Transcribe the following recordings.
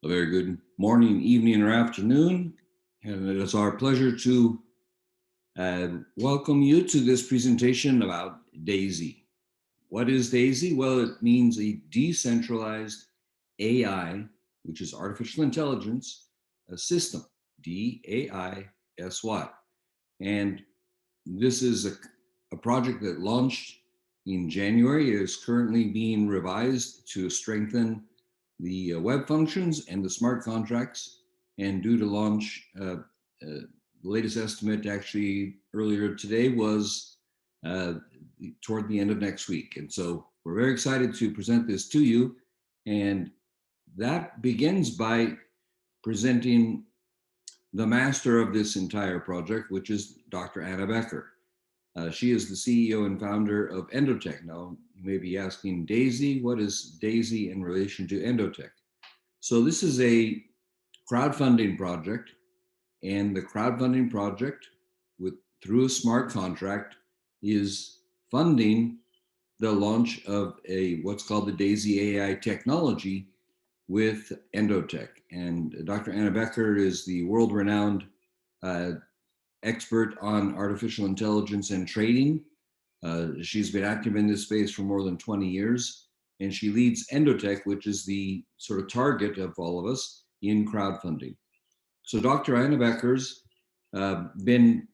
A very good morning, evening, or afternoon. And it is our pleasure to welcome you to this presentation about DAISY. What is DAISY? Well, it means a decentralized AI, which is artificial intelligence, a system, D.AI.SY. And this is a project that launched in January. It is currently being revised to strengthen the web functions and the smart contracts, and due to launch, the latest estimate actually earlier today was toward the end of next week. And so we're very excited to present this to you. And that begins by presenting the master of this entire project, which is Dr. Anna Becker. She is the CEO and founder of Endotech. Now, you may be asking, DAISY, what is DAISY in relation to Endotech? So this is a crowdfunding project, and the crowdfunding project, through a smart contract, is funding the launch of what's called the DAISY AI technology with Endotech. And Dr. Anna Becker is the world-renowned expert on artificial intelligence and trading. She's been active in this space for more than 20 years, and she leads Endotech, which is the sort of target of all of us in crowdfunding. So Dr. Anna Becker's been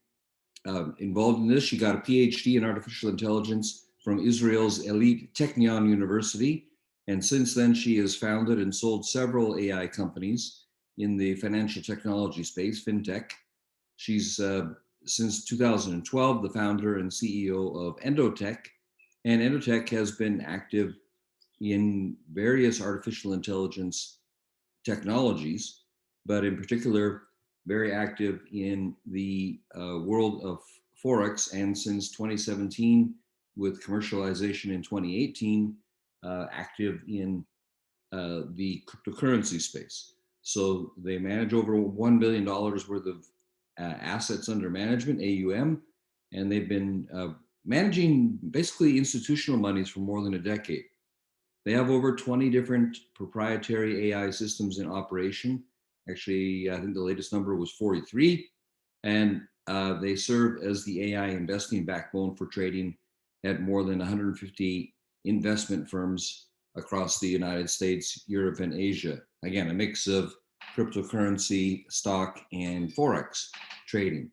involved in this. She got a PhD in artificial intelligence from Israel's elite Technion University, and since then she has founded and sold several AI companies in the financial technology space, fintech. She's since 2012 the founder and CEO of Endotech, and Endotech has been active in various artificial intelligence technologies, but in particular very active in the world of Forex, and since 2017 with commercialization in 2018, active in the cryptocurrency space. So they manage over $1 billion worth of assets under management, AUM, and they've been managing basically institutional monies for more than a decade. They have over 20 different proprietary AI systems in operation. Actually, I think the latest number was 43, and they serve as the AI investing backbone for trading at more than 150 investment firms across the United States, Europe, and Asia. Again, a mix of cryptocurrency, stock, and Forex trading.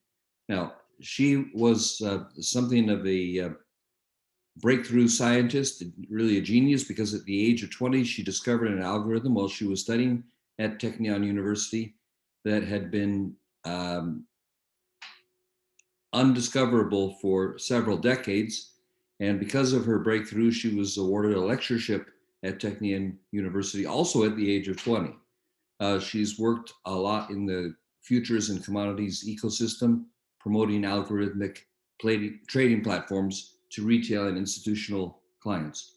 Now, she was something of a breakthrough scientist, really a genius, because at the age of 20, she discovered an algorithm while she was studying at Technion University that had been undiscoverable for several decades. And because of her breakthrough, she was awarded a lectureship at Technion University, also at the age of 20. She's worked a lot in the futures and commodities ecosystem, promoting algorithmic trading platforms to retail and institutional clients.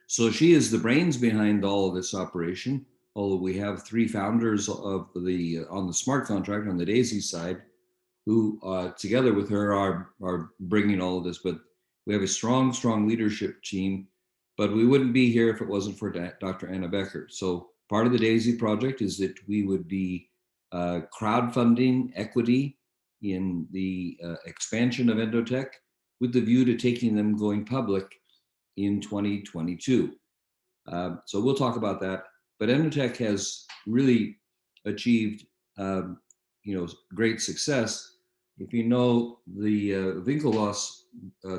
So she is the brains behind all of this operation, although we have three founders of on the smart contract on the DAISY side, who together with her are bringing all of this. But we have a strong leadership team, but we wouldn't be here if it wasn't for Dr. Anna Becker. So part of the DAISY project is that we would be crowdfunding equity in the expansion of Endotech, with the view to taking them going public in 2022. So we'll talk about that. But Endotech has really achieved great success. If you know the Winklevoss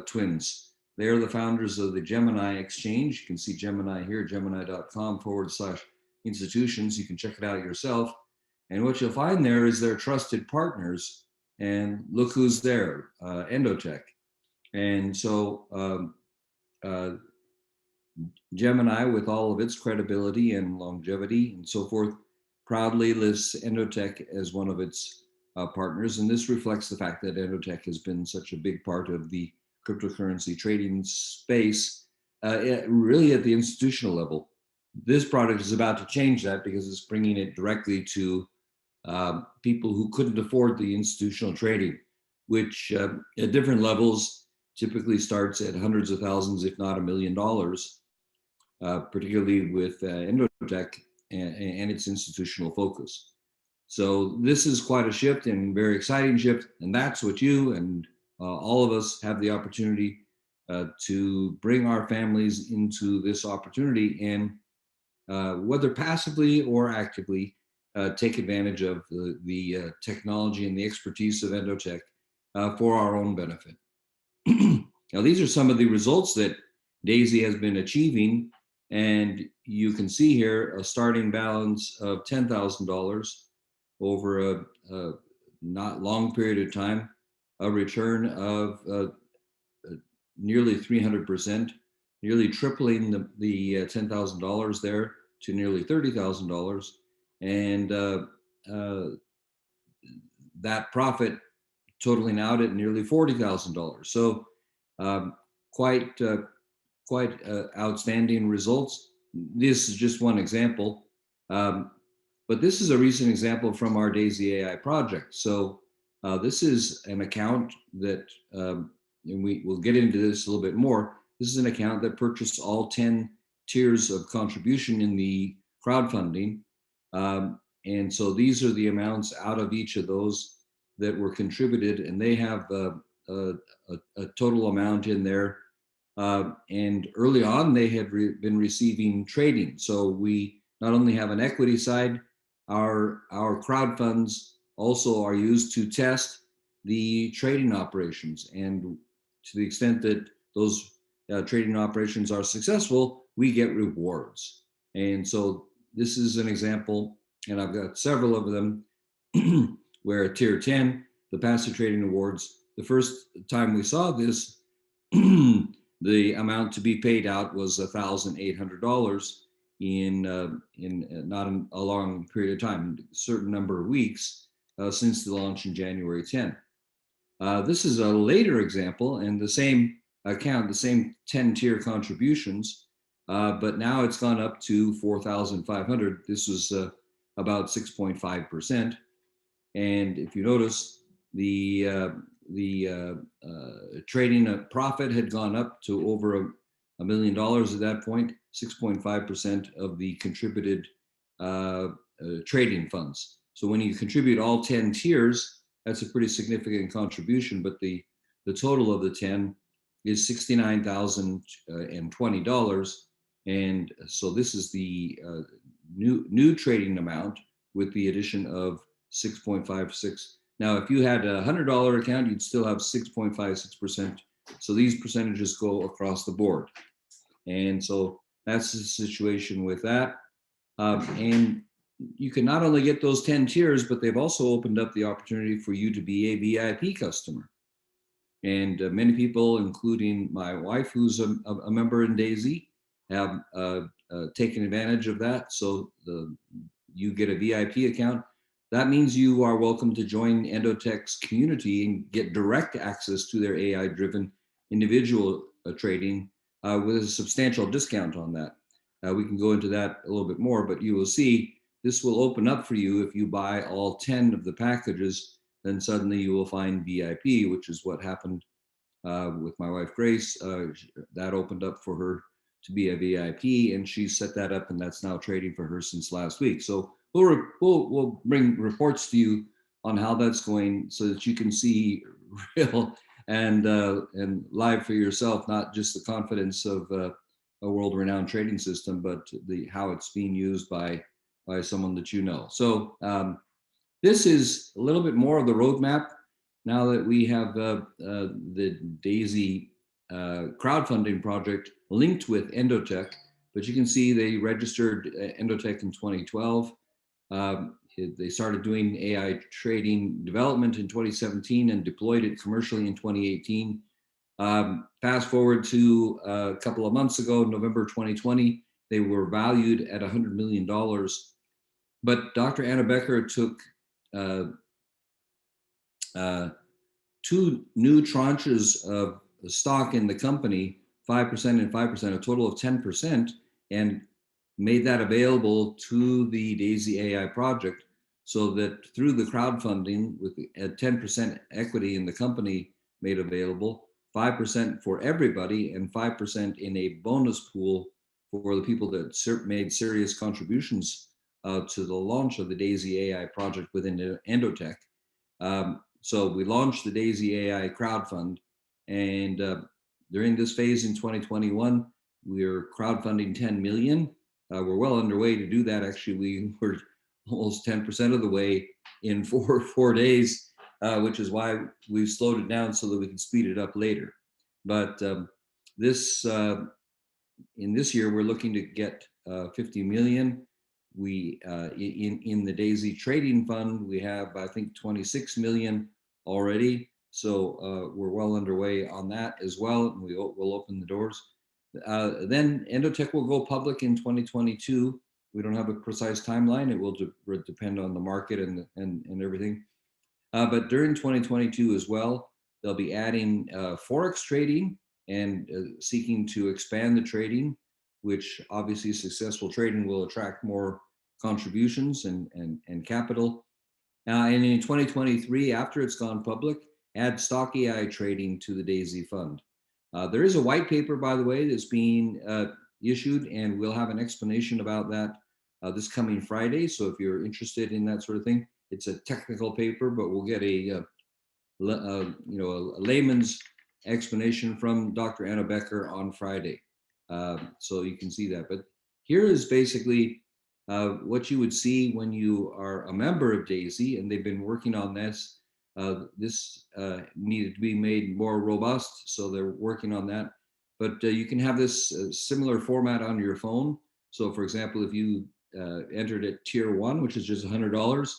twins, they're the founders of the Gemini exchange. You can see Gemini here, gemini.com/institutions. You can check it out yourself. And what you'll find there is their trusted partners. And look who's there, Endotech. And so Gemini, with all of its credibility and longevity and so forth, proudly lists Endotech as one of its partners. And this reflects the fact that Endotech has been such a big part of the cryptocurrency trading space, really at the institutional level. This product is about to change that because it's bringing it directly to people who couldn't afford the institutional trading, which at different levels typically starts at hundreds of thousands, if not $1 million, particularly with Endotech. and its institutional focus. So this is quite a shift and very exciting shift, and that's what you and all of us have the opportunity to bring our families into this opportunity, and whether passively or actively, take advantage of the technology and the expertise of Endotech for our own benefit. Now, these are some of the results that D.AI.SY has been achieving, and you can see here a starting balance of $10,000 over a not long period of time, a return of nearly 300%, nearly tripling the $10,000 there to nearly $30,000, and that profit totaling out at nearly $40,000. So quite outstanding results. This is just one example, but this is a recent example from our D.AI.SY AI project. So this is an account that, and we'll get into this a little bit more. This is an account that purchased all 10 tiers of contribution in the crowdfunding. And so these are the amounts out of each of those that were contributed, and they have a total amount in there. And early on, they had been receiving trading. So we not only have an equity side, our crowd funds also are used to test the trading operations. And to the extent that those trading operations are successful, we get rewards. And so this is an example, and I've got several of them, where tier 10, the passive trading awards, the first time we saw this, the amount to be paid out was $1,800 in not a long period of time, a certain number of weeks since the launch in January 10. This is a later example, and the same account, the same 10-tier contributions, but now it's gone up to 4,500. This was about 6.5%. And if you notice, the trading profit had gone up to over $1 million at that point, 6.5% of the contributed trading funds. So when you contribute all 10 tiers, that's a pretty significant contribution, but the total of the 10 is $69,020. And so this is the new trading amount with the addition of 6.56. Now, if you had a $100 account, you'd still have 6.56%. So these percentages go across the board. And so that's the situation with that. And you can not only get those 10 tiers, but they've also opened up the opportunity for you to be a VIP customer. And many people, including my wife, who's a member in D.AI.SY, have taken advantage of that. So you get a VIP account. That means you are welcome to join Endotech's community and get direct access to their AI-driven individual trading with a substantial discount on that. We can go into that a little bit more, but you will see this will open up for you if you buy all 10 of the packages. Then suddenly you will find VIP, which is what happened with my wife Grace. That opened up for her to be a VIP, and she set that up, and that's now trading for her since last week. So we'll bring reports to you on how that's going, so that you can see real and live for yourself, not just the confidence of a world-renowned trading system, but how it's being used by someone that you know. So this is a little bit more of the roadmap now that we have the D.AI.SY crowdfunding project linked with Endotech. But you can see they registered Endotech in 2012. They started doing AI trading development in 2017 and deployed it commercially in 2018. Fast forward to a couple of months ago, November 2020, they were valued at $100 million. But Dr. Anna Becker took two new tranches of stock in the company, 5% and 5%, a total of 10%, and made that available to the D.AI.SY AI project, so that through the crowdfunding with a 10% equity in the company made available, 5% for everybody and 5% in a bonus pool for the people that made serious contributions to the launch of the D.AI.SY AI project within Endotech. So we launched the D.AI.SY AI crowdfund, and during this phase in 2021, we're crowdfunding 10 million. We're well underway to do that. Actually, we were almost 10% of the way in four days, which is why we've slowed it down so that we can speed it up later. But this in this year, we're looking to get 50 million. We in the D.AI.SY trading fund, we have, I think, 26 million already. So we're well underway on that as well, and we'll open the doors. Then Endotech will go public in 2022. We don't have a precise timeline. It will depend on the market and everything. But during 2022 as well, they'll be adding Forex trading and seeking to expand the trading, which obviously successful trading will attract more contributions and capital. And in 2023, after it's gone public, add stock AI trading to the D.AI.SY fund. There is a white paper, by the way, that's being issued, and we'll have an explanation about that this coming Friday. So if you're interested in that sort of thing, it's a technical paper, but we'll get a layman's explanation from Dr. Anna Becker on Friday, so you can see that. But here is basically what you would see when you are a member of D.AI.SY, and they've been working on this. This needed to be made more robust, so they're working on that. But you can have this similar format on your phone. So, for example, if you entered at tier 1, which is just $100,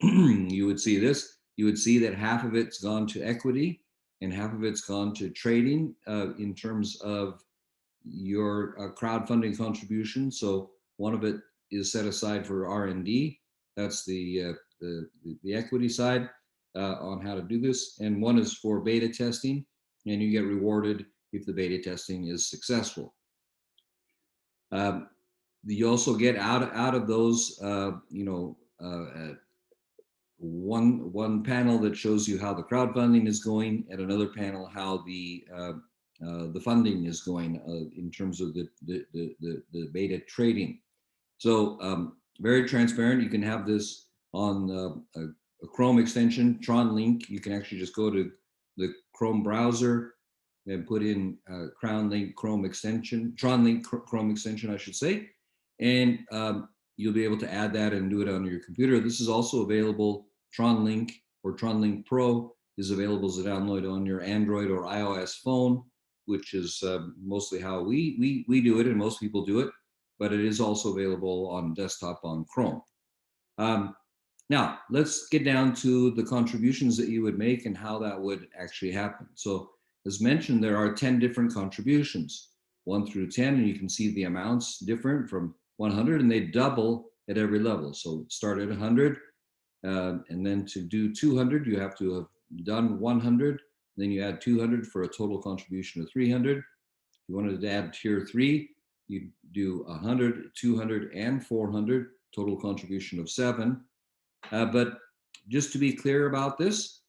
you would see this. You would see that half of it's gone to equity and half of it's gone to trading in terms of your crowdfunding contribution. So one of it is set aside for R&D. That's the equity side on how to do this. And one is for beta testing, and you get rewarded if the beta testing is successful. You also get out of those, one panel that shows you how the crowdfunding is going, and another panel how the funding is going in terms of the beta trading. So very transparent. You can have this on a Chrome extension, Tron link. You can actually just go to the Chrome browser and put in Tron link Chrome extension, I should say, and you'll be able to add that and do it on your computer. This is also available. Tron Link or Tron Link Pro is available to download on your Android or iOS phone, which is mostly how we do it, and most people do it. But it is also available on desktop on Chrome. Now, let's get down to the contributions that you would make and how that would actually happen. So, as mentioned, there are 10 different contributions, 1 through 10, and you can see the amounts different from 100, and they double at every level. So start at 100, and then to do 200, you have to have done 100. Then you add 200 for a total contribution of 300. If you wanted to add tier 3, you do 100, 200, and 400, total contribution of 7. But just to be clear about this,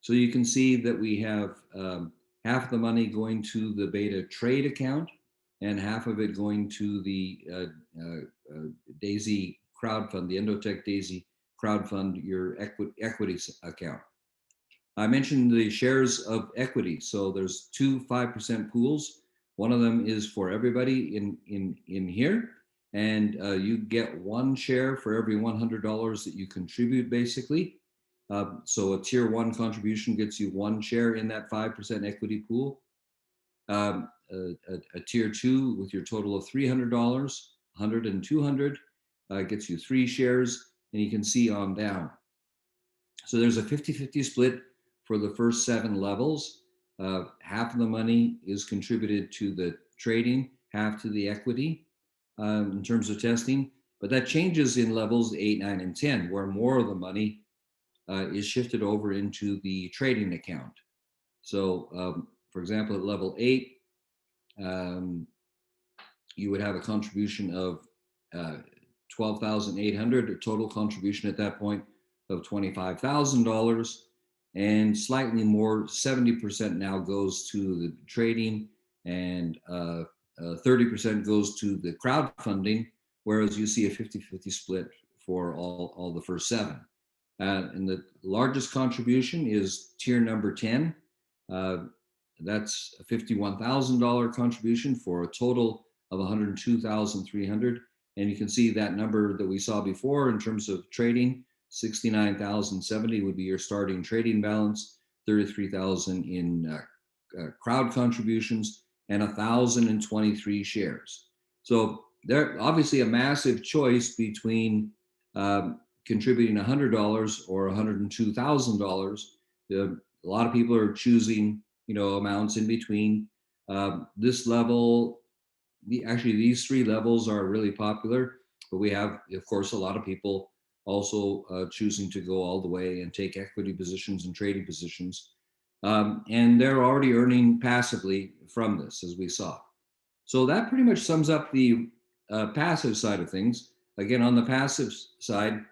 so you can see that we have half the money going to the beta trade account and half of it going to the D.AI.SY crowdfund, the Endotech D.AI.SY crowdfund, your equity account. I mentioned the shares of equity. So there's 2 5% pools. One of them is for everybody in here. And you get 1 share for every $100 that you contribute, basically. So a tier 1 contribution gets you 1 share in that 5% equity pool. A tier 2 with your total of $300, 100 and 200 gets you 3 shares, and you can see on down. So there's a 50-50 split for the first 7 levels. Half of the money is contributed to the trading, half to the equity in terms of testing. But that changes in levels 8, 9, and 10, where more of the money is shifted over into the trading account. So, for example, at level 8, you would have a contribution of 12,800, a total contribution at that point of $25,000, and slightly more, 70% now goes to the trading, and 30% goes to the crowdfunding, whereas you see a 50-50 split for all the first 7. And the largest contribution is tier number 10. That's a $51,000 contribution for a total of 102,300. And you can see that number that we saw before in terms of trading, 69,070 would be your starting trading balance, 33,000 in crowd contributions, and 1,023 shares. So there obviously a massive choice between contributing $100 or $102,000. A lot of people are choosing, amounts in between. This level, actually these 3 levels are really popular, but we have, of course, a lot of people also choosing to go all the way and take equity positions and trading positions. And they're already earning passively from this, as we saw. So that pretty much sums up the passive side of things. Again, on the passive side,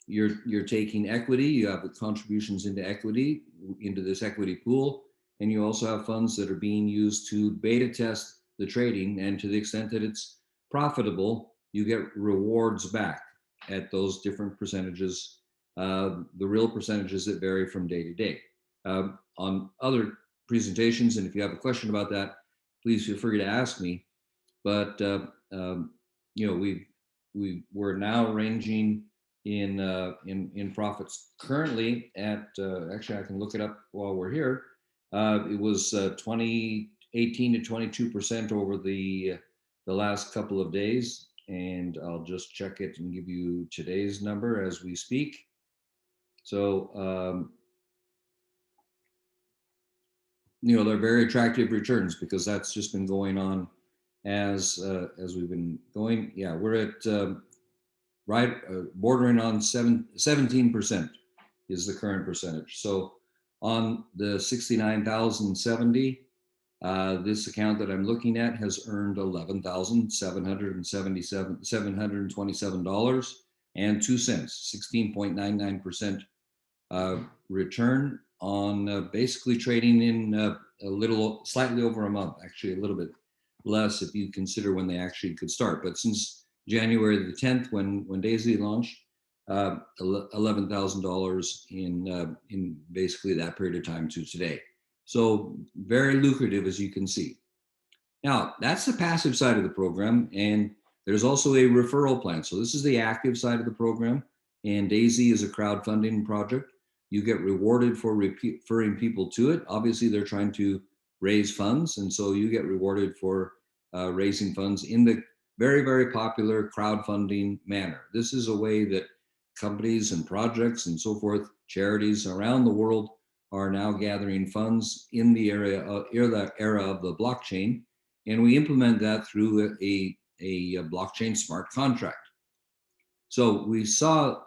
you're taking equity, you have the contributions into equity, into this equity pool, and you also have funds that are being used to beta test the trading, and to the extent that it's profitable, you get rewards back at those different percentages, the real percentages that vary from day to day. On other presentations, and if you have a question about that, please feel free to ask me. But we're now ranging in profits currently at actually I can look it up while we're here. It was 18 to 22% over the last couple of days, and I'll just check it and give you today's number as we speak. So they're very attractive returns because that's just been going on as we've been going. Yeah, we're at right bordering on 17% is the current percentage. So on the 69,070, this account that I'm looking at has earned $11,727.02, 16.99% return on basically trading in slightly over a month, actually a little bit less if you consider when they actually could start. But since January the 10th, when D.AI.SY launched, $11,000 in basically that period of time to today. So very lucrative, as you can see. Now, that's the passive side of the program, and there's also a referral plan. So this is the active side of the program, and D.AI.SY is a crowdfunding project. You get rewarded for referring people to it. Obviously, they're trying to raise funds, and so you get rewarded for raising funds in the very, very popular crowdfunding manner. This is a way that companies and projects and so forth, charities around the world, are now gathering funds in the era of the blockchain, and we implement that through a blockchain smart contract. So we saw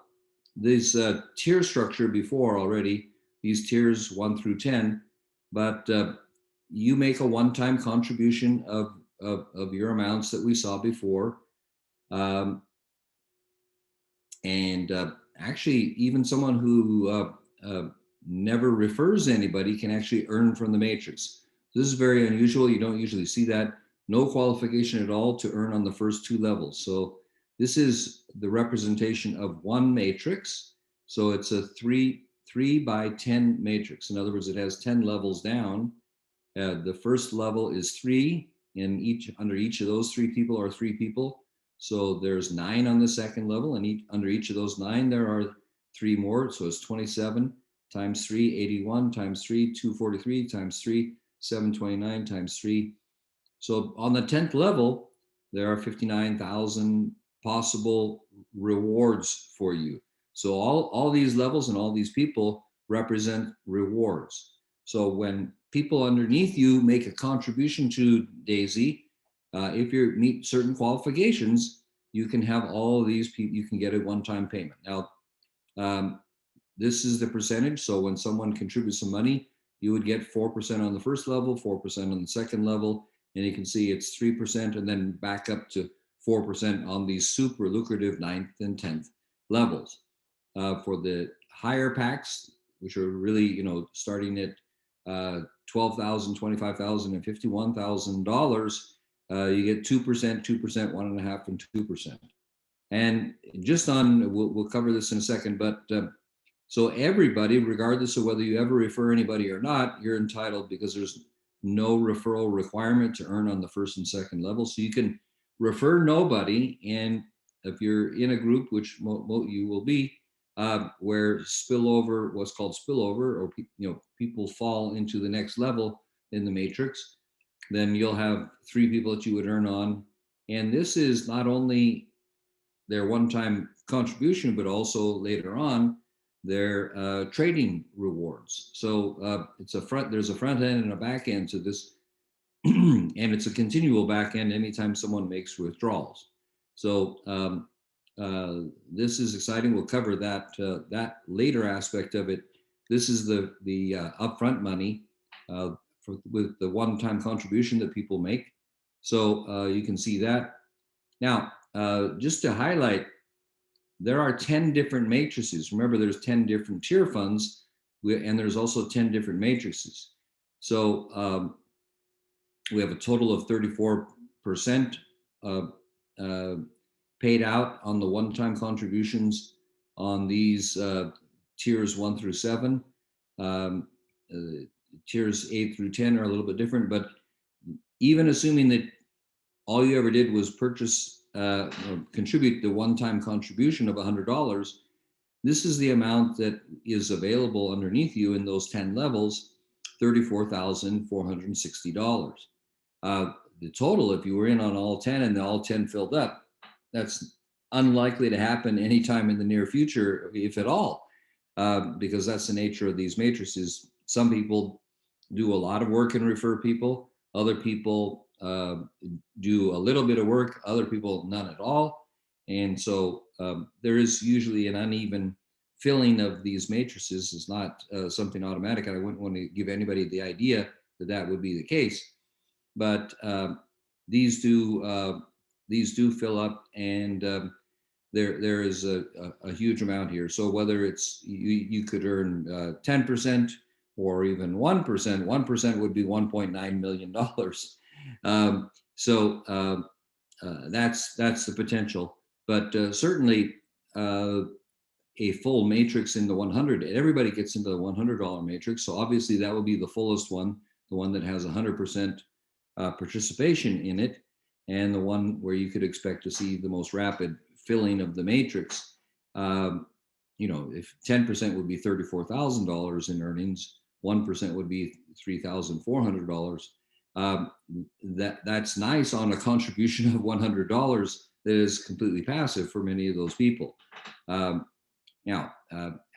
this tier structure before already, these tiers 1 through 10, but you make a one-time contribution of your amounts that we saw before. And actually, even someone who never refers anybody can actually earn from the matrix. This is very unusual. You don't usually see that. No qualification at all to earn on the first 2 levels. So this is the representation of one matrix. So it's a 3 by 10 matrix. In other words, it has 10 levels down. The first level is 3, and under each of those 3 people are 3 people. So there's 9 on the second level, and under each of those 9 there are 3 more. So it's 27 times 3, 81 times 3, 243 times 3, 729 times 3. So on the 10th level, there are 59,000 possible rewards for you. So all these levels and all these people represent rewards. So when people underneath you make a contribution to D.AI.SY, if you meet certain qualifications, you can have all of these people, you can get a one-time payment. Now, this is the percentage. So when someone contributes some money, you would get 4% on the first level, 4% on the second level, and you can see it's 3% and then back up to 4% on these super lucrative 9th and 10th levels. For the higher packs, which are really, starting at $12,000, $25,000, and $51,000, you get 2%, 2%, 1.5%, and 2%. And just on, we'll cover this in a second, but so everybody, regardless of whether you ever refer anybody or not, you're entitled, because there's no referral requirement to earn on the first and second level. So you can refer nobody, and if you're in a group, which you will be, where spillover, what's called spillover, or people fall into the next level in the matrix, then you'll have 3 people that you would earn on. And this is not only their one-time contribution, but also later on their trading rewards. So there's a front end and a back end to this, and it's a continual back end anytime someone makes withdrawals. So this is exciting. We'll cover that later aspect of it. This is the upfront money with the one-time contribution that people make. So you can see that. Now, just to highlight, there are 10 different matrices. Remember, there's 10 different tier funds, and there's also 10 different matrices. So we have a total of 34% paid out on the one-time contributions on these tiers 1 through 7. Tiers 8 through 10 are a little bit different, but even assuming that all you ever did was purchase or contribute the one-time contribution of $100, this is the amount that is available underneath you in those 10 levels, $34,460. The total, if you were in on all 10 and all 10 filled up, that's unlikely to happen anytime in the near future, if at all, because that's the nature of these matrices. Some people do a lot of work and refer people. Other people do a little bit of work, other people none at all. And so there is usually an uneven filling of these matrices. Is not something automatic. I wouldn't want to give anybody the idea that that would be the case, but these do fill up, and there is a huge amount here. So whether it's you could earn 10% or even 1%, 1% would be $1.9 million. So that's the potential, but certainly a full matrix in the 100. Everybody gets into the $100 matrix, so obviously that will be the fullest one, the one that has 100% participation in it, and the one where you could expect to see the most rapid filling of the matrix. If 10% would be $34,000 in earnings, 1% would be $3,400. That's nice on a contribution of $100 that is completely passive for many of those people. Now,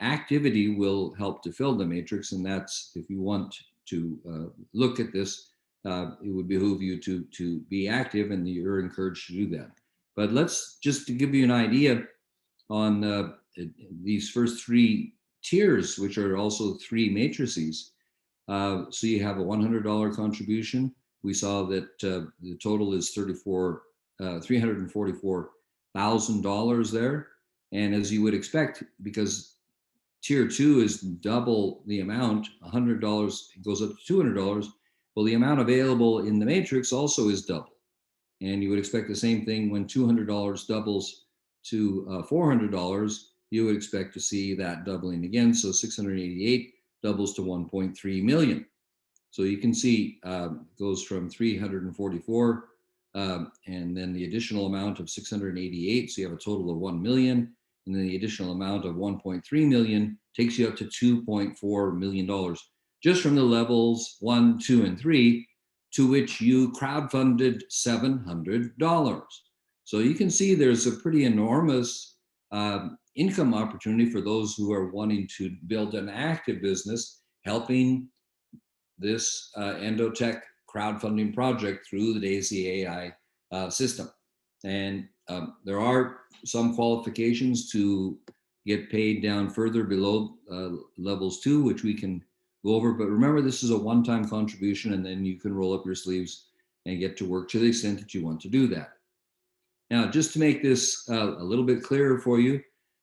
activity will help to fill the matrix, and that's, if you want to look at this, it would behoove you to be active, and you're encouraged to do that. But let's just to give you an idea on these first 3 tiers, which are also 3 matrices. So you have a $100 contribution. We saw that the total is $344,000 there. And as you would expect, because tier 2 is double the amount, $100 goes up to $200. Well, the amount available in the matrix also is double. And you would expect the same thing when $200 doubles to $400, you would expect to see that doubling again. So 688 doubles to 1.3 million. So you can see goes from 344 and then the additional amount of 688. So you have a total of 1 million. And then the additional amount of 1.3 million takes you up to $2.4 million just from the levels 1, 2, and 3, to which you crowdfunded $700. So you can see there's a pretty enormous income opportunity for those who are wanting to build an active business, helping this Endotech crowdfunding project through the D.AI.SY AI system. And there are some qualifications to get paid down further below levels 2, which we can go over. But remember, this is a one-time contribution, and then you can roll up your sleeves and get to work to the extent that you want to do that. Now, just to make this a little bit clearer for you,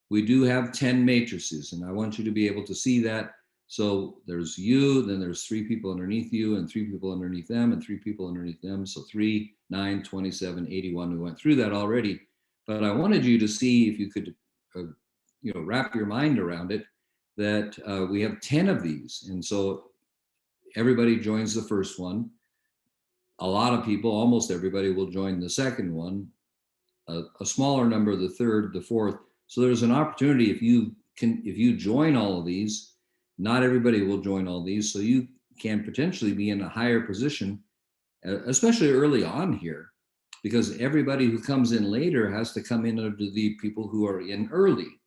we do have 10 matrices, and I want you to be able to see that. So there's you, then there's 3 people underneath you, and 3 people underneath them, and 3 people underneath them. So 3, 9, 27, 81. We went through that already. But I wanted you to see if you could, wrap your mind around it, that we have 10 of these. And so everybody joins the first one. A lot of people, almost everybody, will join the second one. A smaller number, the third, the fourth. So there's an opportunity if you join all of these. Not everybody will join all these, so you can potentially be in a higher position, especially early on here, because everybody who comes in later has to come in under the people who are in early.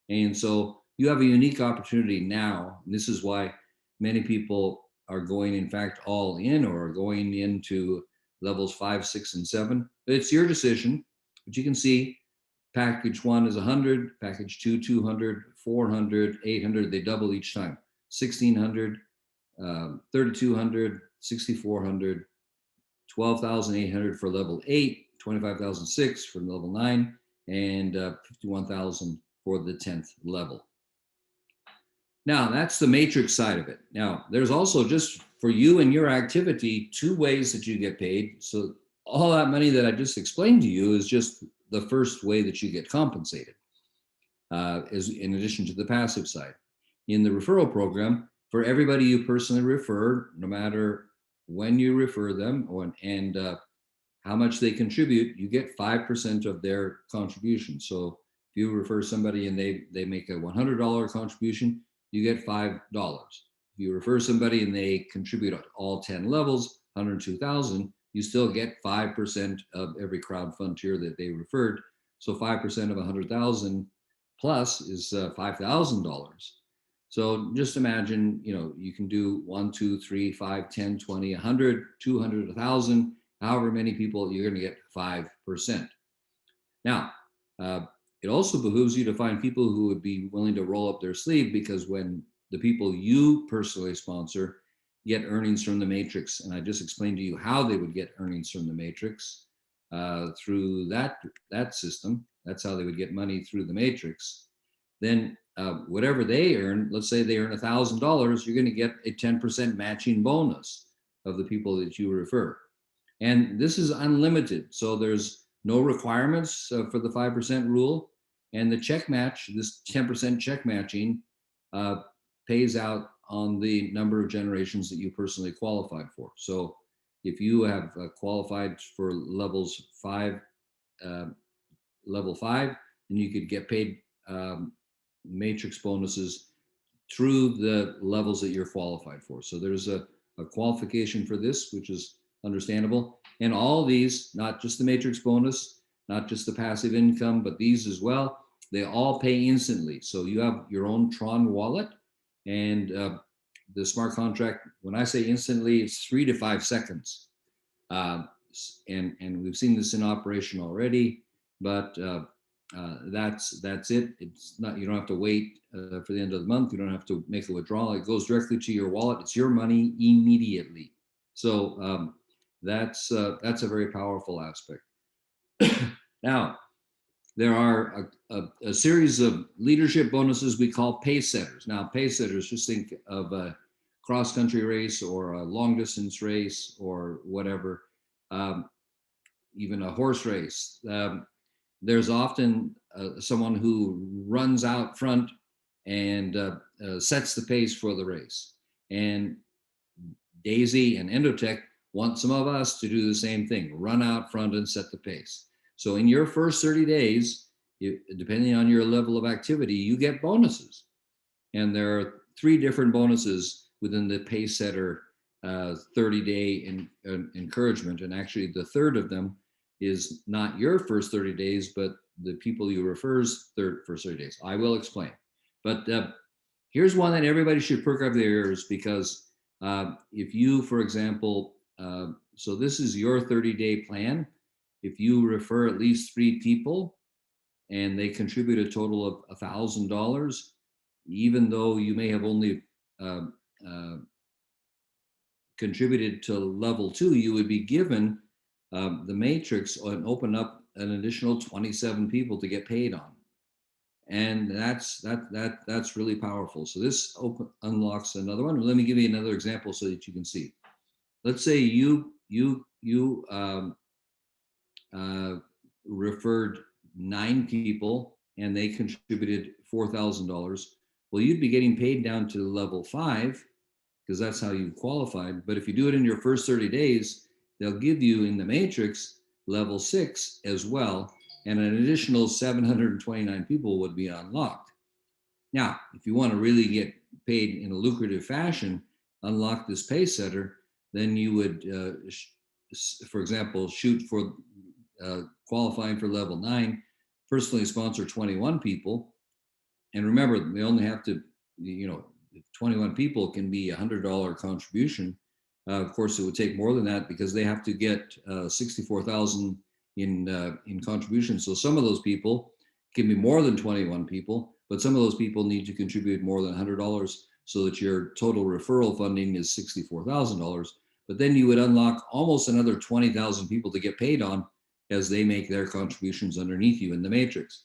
And so you have a unique opportunity now. And this is why many people are going, in fact, all in or are going into levels 5, 6, and 7. But it's your decision. But you can see package 1 is 100, package 2, 200, 400, 800. They double each time. 1,600, 3,200, 6,400, 12,800 for level 8, 25,006 for level 9, and 51,000 for the 10th level. Now, that's the matrix side of it. Now, there's also, just for you and your activity, 2 ways that you get paid. So all that money that I just explained to you is just the first way that you get compensated, is in addition to the passive side. In the referral program, for everybody you personally refer, no matter when you refer them and how much they contribute, you get 5% of their contribution. So if you refer somebody and they make a $100 contribution, you get $5. If you refer somebody and they contribute at all 10 levels, 102,000, you still get 5% of every crowdfund tier that they referred. So 5% of 100,000 plus is $5,000. So just imagine, you can do 1, 2, 3, 5, 10, 20, 100, 200, 1,000, however many people, you're going to get 5%. Now, it also behooves you to find people who would be willing to roll up their sleeve, because when the people you personally sponsor get earnings from the matrix, and I just explained to you how they would get earnings from the matrix through that system, that's how they would get money through the matrix, then whatever they earn, let's say they earn $1,000, you're going to get a 10% matching bonus of the people that you refer. And this is unlimited. So there's no requirements for the 5% rule. And the check match, this 10% check matching, pays out on the number of generations that you personally qualified for. So if you have qualified for level 5, then you could get paid matrix bonuses through the levels that you're qualified for. So there's a qualification for this, which is understandable. And all these, not just the matrix bonus, not just the passive income, but these as well, they all pay instantly. So you have your own Tron wallet, and the smart contract, when I say instantly, it's 3 to 5 seconds. And we've seen this in operation already, but that's it. It's not, you don't have to wait for the end of the month. You don't have to make a withdrawal. It goes directly to your wallet. It's your money immediately. So that's a very powerful aspect. Now, there are a series of leadership bonuses we call pace setters. Now, pace setters, just think of a cross-country race or a long-distance race or whatever, even a horse race. There's often someone who runs out front and sets the pace for the race. And D.AI.SY and Endotech want some of us to do the same thing, run out front and set the pace. So in your first 30 days, depending on your level of activity, you get bonuses. And there are 3 different bonuses within the pace setter 30-day encouragement. And actually the third of them is not your first 30 days, but the people you refer's first 30 days. I will explain. But here's one that everybody should perk up their ears, because if you, for example, so this is your 30-day plan. If you refer at least 3 people and they contribute a total of $1,000, even though you may have only contributed to level 2, you would be given the matrix and open up an additional 27 people to get paid on. And that's really powerful. So this unlocks another one. Let me give you another example so that you can see. Let's say you uh, referred 9 people and they contributed $4,000. Well, you'd be getting paid down to level 5 because that's how you qualified. But if you do it in your first 30 days, they'll give you in the matrix level 6 as well, and an additional 729 people would be unlocked. Now, if you want to really get paid in a lucrative fashion, unlock this pay setter, then you would, for example, shoot for qualifying for level 9, personally sponsor 21 people. And remember, we only have to, 21 people can be $100 contribution. Of course, it would take more than that because they have to get 64,000 in contribution. So some of those people can be more than 21 people, but some of those people need to contribute more than $100 so that your total referral funding is $64,000. But then you would unlock almost another 20,000 people to get paid on as they make their contributions underneath you in the matrix.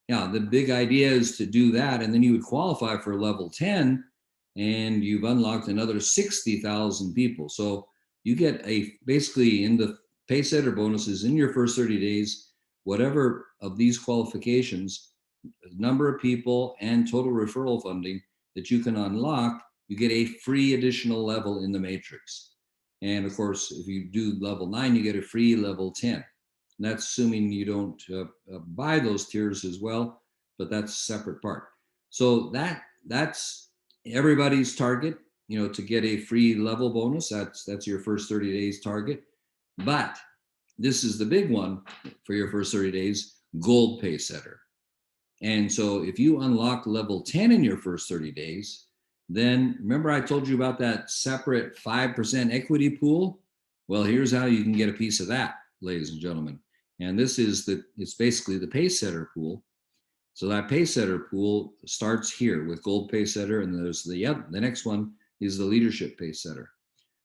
Yeah, the big idea is to do that, and then you would qualify for level 10, and you've unlocked another 60,000 people. So you get basically in the pay setter bonuses in your first 30 days, whatever of these qualifications, number of people and total referral funding that you can unlock, you get a free additional level in the matrix. And of course, if you do level 9, you get a free level 10. And that's assuming you don't buy those tiers as well, but that's a separate part. So that's everybody's target, to get a free level bonus. That's your first 30 days target. But this is the big one for your first 30 days, gold pay setter. And so if you unlock level 10 in your first 30 days, then remember I told you about that separate 5% equity pool? Well, here's how you can get a piece of that, ladies and gentlemen. And this is it's basically the pay setter pool. So that pay setter pool starts here with gold pay setter, and there's the next one is the leadership pay setter.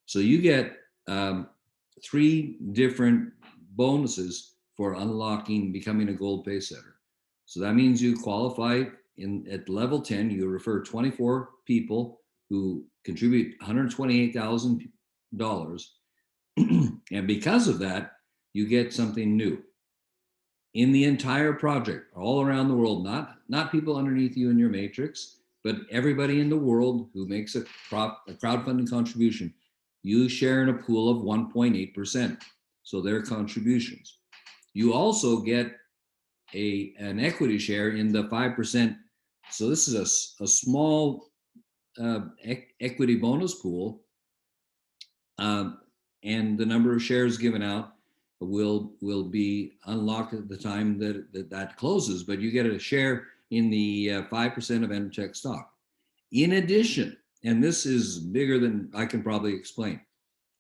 So you get 3 different bonuses for unlocking, becoming a gold pay setter. So that means you qualify at level 10, you refer 24 people who contribute $128,000. And because of that, you get something new. In the entire project, all around the world, not people underneath you in your matrix, but everybody in the world who makes a crowdfunding contribution, you share in a pool of 1.8%. So their contributions. You also get an equity share in the 5%. So this is a small equity bonus pool, and the number of shares given out will be unlocked at the time that closes. But you get a share in the 5% of Endotech stock. In addition, and this is bigger than I can probably explain,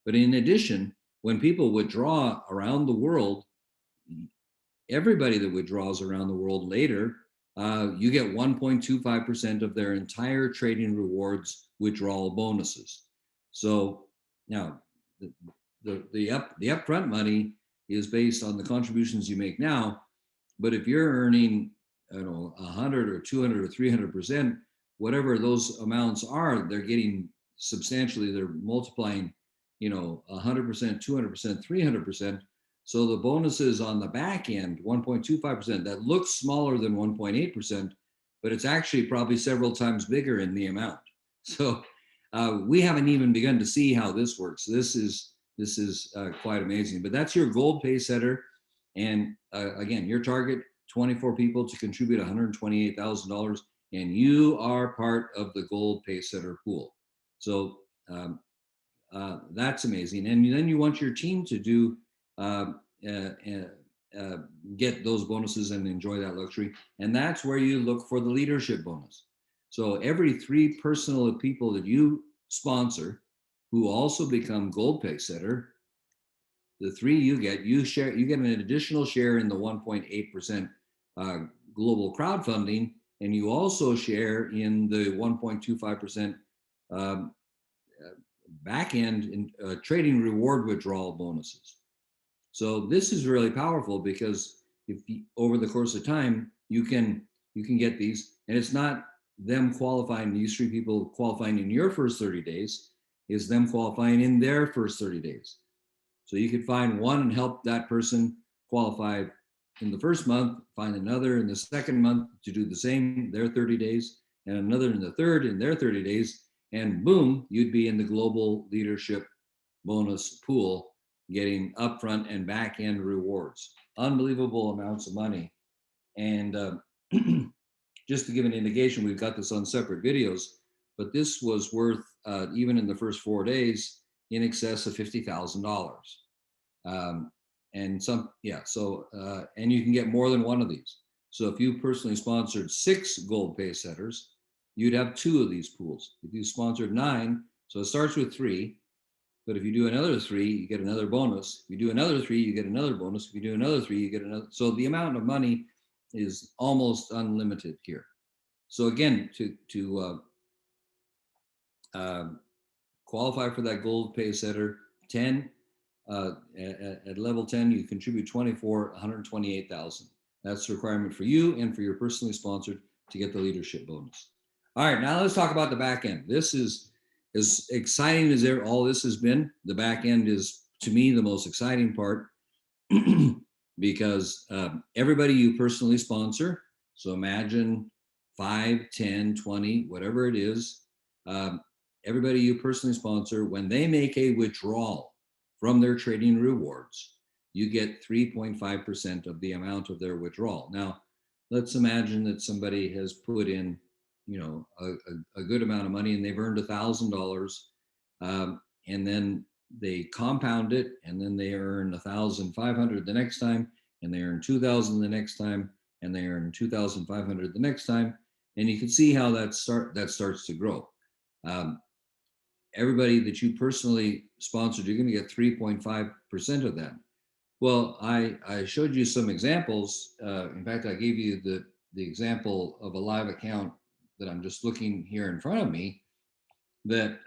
but in addition, when people withdraw around the world, everybody that withdraws around the world later, you get 1.25% of their entire trading rewards withdrawal bonuses. So now the upfront money is based on the contributions you make now, but if you're earning, 100 or 200 or 300%, whatever those amounts are, they're getting substantially. They're multiplying, 100%, 200%, 300%. So the bonuses on the back end, 1.25%, that looks smaller than 1.8%, but it's actually probably several times bigger in the amount. So we haven't even begun to see how this works. This is quite amazing. But that's your gold pay setter, and again, your target: 24 people to contribute $128,000, and you are part of the gold pay setter pool. So that's amazing. And then you want your team to do get those bonuses and enjoy that luxury. And that's where you look for the leadership bonus. So every 3 personal people that you sponsor who also become gold pay setter, the 3 you get an additional share in the 1.8% global crowdfunding, and you also share in the 1.25% back end in trading reward withdrawal bonuses. So this is really powerful because if over the course of time you can you can get these. And it's not them qualifying, these 3 people qualifying in your first 30 days, is them qualifying in their first 30 days. So you could find one and help that person qualify in the first month, find another in the second month to do the same, their 30 days, and another in the third in their 30 days. And boom, you'd be in the global leadership bonus pool, getting upfront and back end rewards. Unbelievable amounts of money. And just to give an indication, we've got this on separate videos, but this was worth, even in the first 4 days, in excess of $50,000. And some, yeah, so, and you can get more than one of these. So if you personally sponsored 6 gold pay setters, you'd have 2 of these pools. If you sponsored 9, so it starts with 3, but if you do another 3, you get another bonus. If you do another 3, you get another bonus. If you do another 3, you get another. So the amount of money is almost unlimited here. So again, to qualify for that gold pay setter 10, at level 10, you contribute 24, 128,000. That's the requirement for you and for your personally sponsored to get the leadership bonus. All right, now let's talk about the back end. This is as exciting as all this has been. The back end is, to me, the most exciting part because everybody you personally sponsor, so imagine 5, 10, 20, whatever it is, everybody you personally sponsor, when they make a withdrawal from their trading rewards, you get 3.5% of the amount of their withdrawal. Now, let's imagine that somebody has put in, a good amount of money and they've earned $1,000, and then they compound it, and then they earn 1,500 the next time, and they earn 2,000 the next time, and they earn 2,500 the next time, and you can see how that starts to grow. Everybody that you personally sponsored, you're going to get 3.5% of that. Well, I showed you some examples. In fact, I gave you the example of a live account that I'm just looking here in front of me, that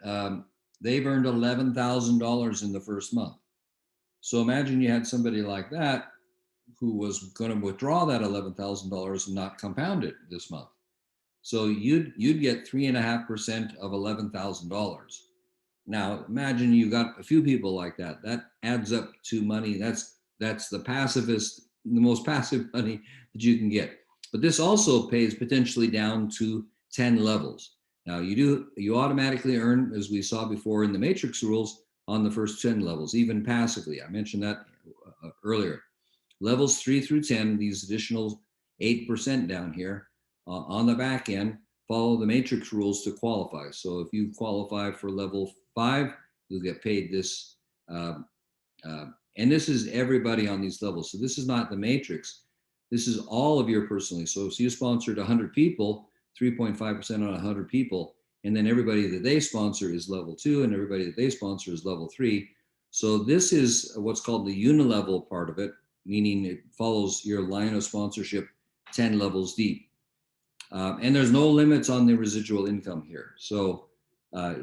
they've earned $11,000 in the first month. So imagine you had somebody like that who was going to withdraw that $11,000 and not compound it this month. So you'd get 3.5% of $11,000. Now imagine you got a few people like that. That adds up to money. That's the most passive money that you can get. But this also pays potentially down to 10 levels. Now you automatically earn, as we saw before in the matrix rules, on the first 10 levels, even passively. I mentioned that earlier. Levels 3 through 10, these additional 8% down here on the back end, follow the matrix rules to qualify. So if you qualify for level 5, you'll get paid this. And this is everybody on these levels. So this is not the matrix. This is all of your personally. So if you sponsored 100 people, 3.5% on 100 people, and then everybody that they sponsor is level 2, and everybody that they sponsor is level 3. So this is what's called the unilevel part of it, meaning it follows your line of sponsorship 10 levels deep. And there's no limits on the residual income here. So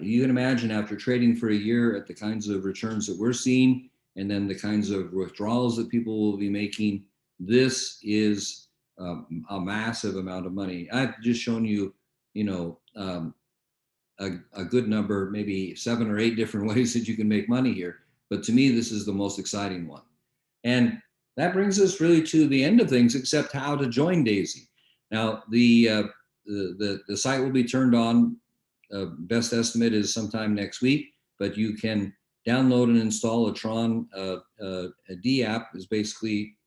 you can imagine, after trading for a year at the kinds of returns that we're seeing, and then the kinds of withdrawals that people will be making, this is a massive amount of money. I've just shown you, a good number, maybe 7 or 8 different ways that you can make money here. But to me, this is the most exciting one. And that brings us really to the end of things, except how to join D.AI.SY. Now, the site will be turned on. Best estimate is sometime next week, but you can download and install a Tron a D app. Is basically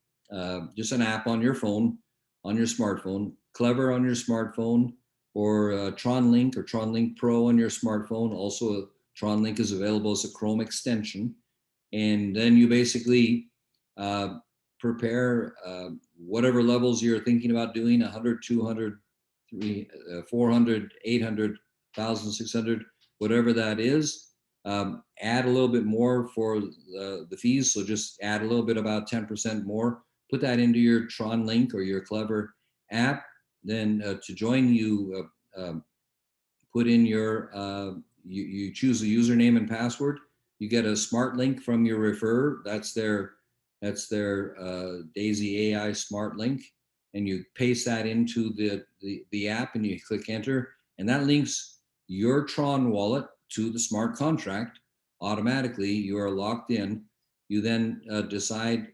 just an app on your phone, on your smartphone, Clever on your smartphone, or Tron Link or Tron Link Pro on your smartphone. Also, Tron Link is available as a Chrome extension. And then you basically prepare whatever levels you're thinking about doing, 100, 200, 400, 800, 1,600, whatever that is. Add a little bit more for the fees. So just add a little bit, about 10% more. Put that into your Tron Link or your Clever app. Then to join, you put in your, you choose a username and password. You get a smart link from your referrer. That's their D.AI.SY AI smart link. and you paste that into the app, and you click enter, and that links your Tron wallet to the smart contract. Automatically, you are locked in. You then decide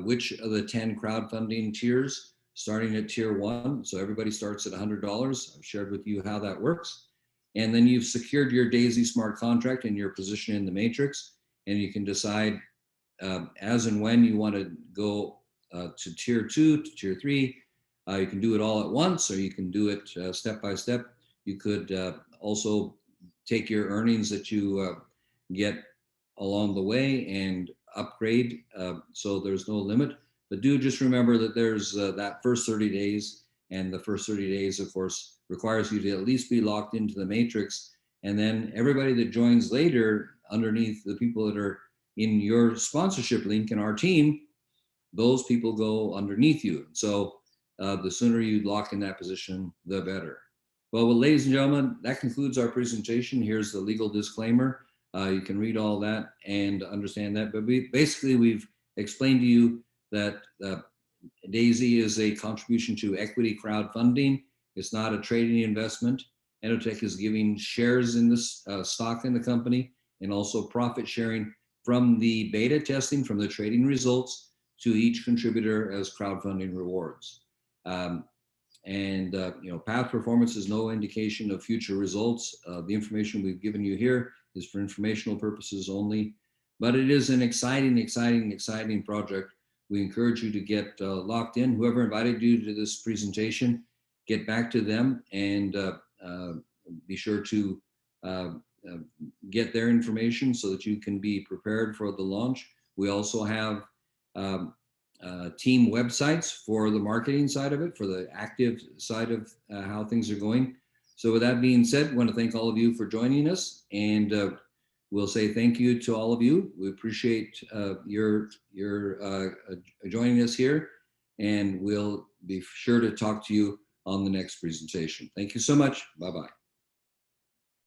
which of the 10 crowdfunding tiers, starting at tier 1. So everybody starts at $100. I've shared with you how that works. And then you've secured your DAISY smart contract and your position in the matrix. And you can decide as and when you want to go to tier 2, to tier 3. You can do it all at once, or you can do it step by step. You could also take your earnings that you get along the way and upgrade, so there's no limit. But do just remember that there's that first 30 days, and the first 30 days, of course, requires you to at least be locked into the matrix. And then everybody that joins later, underneath the people that are in your sponsorship link in our team, those people go underneath you. So the sooner you lock in that position, the better. Well, ladies and gentlemen, that concludes our presentation. Here's the legal disclaimer. You can read all that and understand that. But we've explained to you that DAISY is a contribution to equity crowdfunding. It's not a trading investment. Endotech is giving shares in this stock in the company, and also profit sharing from the beta testing, from the trading results, to each contributor as crowdfunding rewards. Past performance is no indication of future results. The information we've given you here is for informational purposes only, but it is an exciting project. We encourage you to get locked in. Whoever invited you to this presentation, get back to them and be sure to get their information so that you can be prepared for the launch. We also have team websites for the marketing side of it, for the active side of how things are going. So with that being said, I want to thank all of you for joining us, and we'll say thank you to all of you. We appreciate your joining us here, and we'll be sure to talk to you on the next presentation. Thank you so much. Bye-bye.